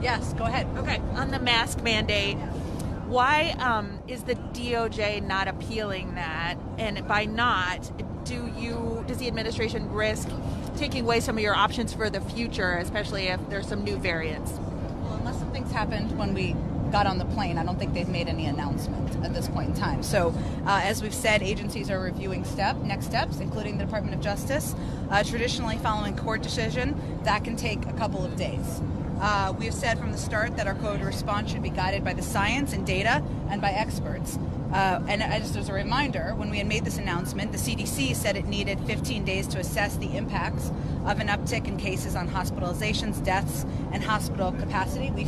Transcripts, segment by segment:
Yes, go ahead. Okay, on the mask mandate, why is the DOJ not appealing that? And by not, does the administration risk taking away some of your options for the future, especially if there's some new variants? Well, unless something's happened when we got on the plane, I don't think they've made any announcement at this point in time. So, as we've said, agencies are reviewing next steps, including the Department of Justice. Traditionally, following court decision, that can take a couple of days. We have said from the start that our code of response should be guided by the science and data and by experts. And just as a reminder, when we had made this announcement, the CDC said it needed 15 days to assess the impacts of an uptick in cases on hospitalizations, deaths, and hospital capacity. We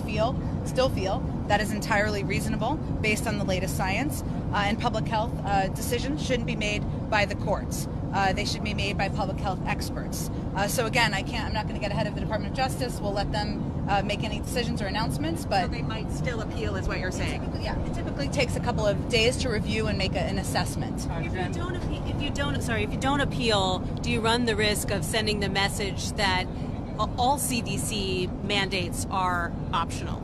still feel, that is entirely reasonable based on the latest science. And public health decisions shouldn't be made by the courts. They should be made by public health experts. So again, I'm not going to get ahead of the Department of Justice. We'll let them make any decisions or announcement, but so they might still appeal, is what you're saying. It typically takes a couple of days to review and make an assessment. If you don't appeal, do you run the risk of sending the message that all CDC mandates are optional?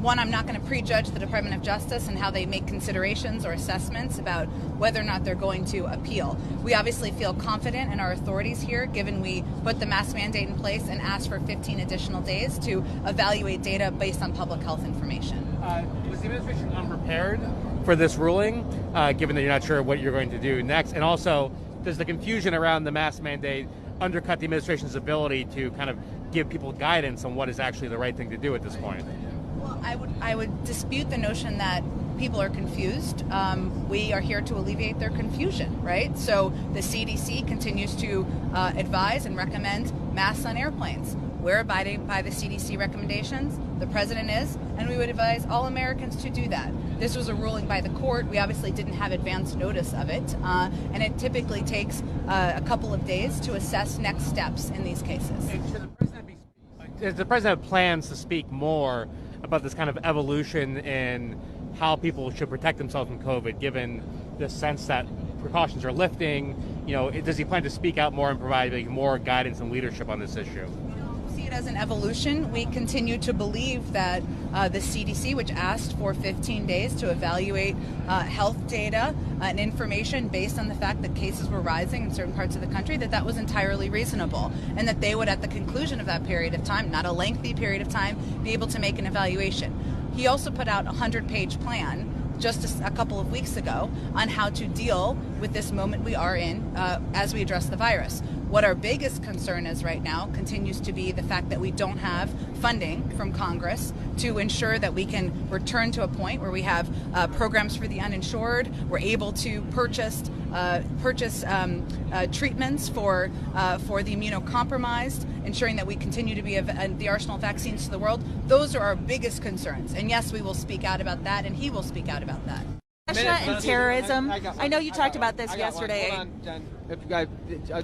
I'm not going to prejudge the Department of Justice and how they make considerations or assessments about whether or not they're going to appeal. We obviously feel confident in our authorities here, given we put the mask mandate in place and asked for 15 additional days to evaluate data based on public health information. Was the administration unprepared for this ruling, given that you're not sure what you're going to do next? And also, does the confusion around the mask mandate undercut the administration's ability to kind of give people guidance on what is actually the right thing to do at this point? Well, I would dispute the notion that people are confused. We are here to alleviate their confusion, right? So the CDC continues to advise and recommend masks on airplanes. We're abiding by the CDC recommendations. The president is, and we would advise all Americans to do that. This was a ruling by the court. We obviously didn't have advance notice of it, and it typically takes a couple of days to assess next steps in these cases. Does the president have plans to speak more about this kind of evolution in how people should protect themselves from COVID, given the sense that precautions are lifting? Does he plan to speak out more and provide more guidance and leadership on this issue? See it as an evolution. We continue to believe that the CDC, which asked for 15 days to evaluate health data and information based on the fact that cases were rising in certain parts of the country, that was entirely reasonable, and that they would, at the conclusion of that period of time, not a lengthy period of time, be able to make an evaluation. He also put out a 100-page plan just a couple of weeks ago on how to deal with this moment we are in as we address the virus. What our biggest concern is right now continues to be the fact that we don't have funding from Congress to ensure that we can return to a point where we have programs for the uninsured. We're able to purchase treatments for the immunocompromised, ensuring that we continue to be the arsenal of vaccines to the world. Those are our biggest concerns. And yes, we will speak out about that, and he will speak out about that. Russia and terrorism. I know you talked about this yesterday. Hold on, Jen. If you guys,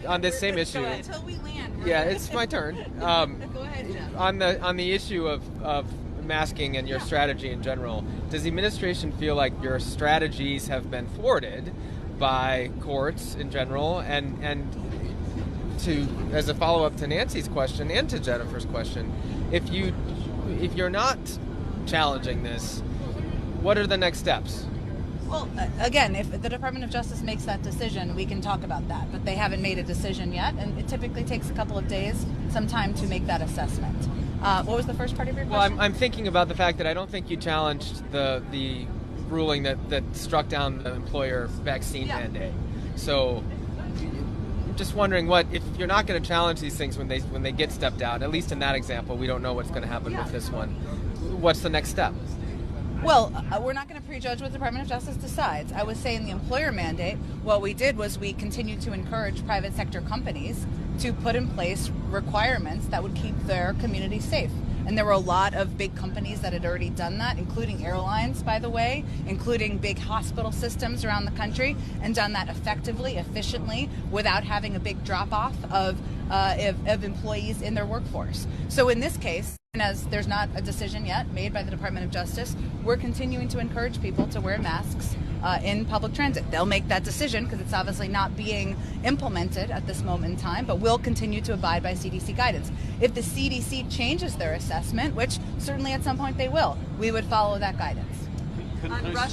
on this same issue. Until we land. Yeah, it's my turn. Go ahead, Jeff. On the issue of masking and your strategy in general, does the administration feel like your strategies have been thwarted by courts in general? And to, as a follow-up to Nancy's question and to Jennifer's question, if you're not challenging this, what are the next steps? Well, again, if the Department of Justice makes that decision, we can talk about that. But they haven't made a decision yet, and it typically takes a couple of days, some time to make that assessment. What was the first part of your question? Well, I'm thinking about the fact that I don't think you challenged the ruling that struck down the employer vaccine mandate. So I'm just wondering if you're not going to challenge these things when they get stepped out, at least in that example, we don't know what's going to happen with this one. What's the next step? Well, we're not going to prejudge what the Department of Justice decides. I would say in the employer mandate, what we did was we continued to encourage private sector companies to put in place requirements that would keep their community safe. And there were a lot of big companies that had already done that, including airlines, by the way, including big hospital systems around the country, and done that effectively, efficiently, without having a big drop-off of of employees in their workforce. So in this case, and as there's not a decision yet made by the Department of Justice, we're continuing to encourage people to wear masks in public transit. They'll make that decision because it's obviously not being implemented at this moment in time, but we'll continue to abide by CDC guidance. If the CDC changes their assessment, which certainly at some point they will, we would follow that guidance. On Russia.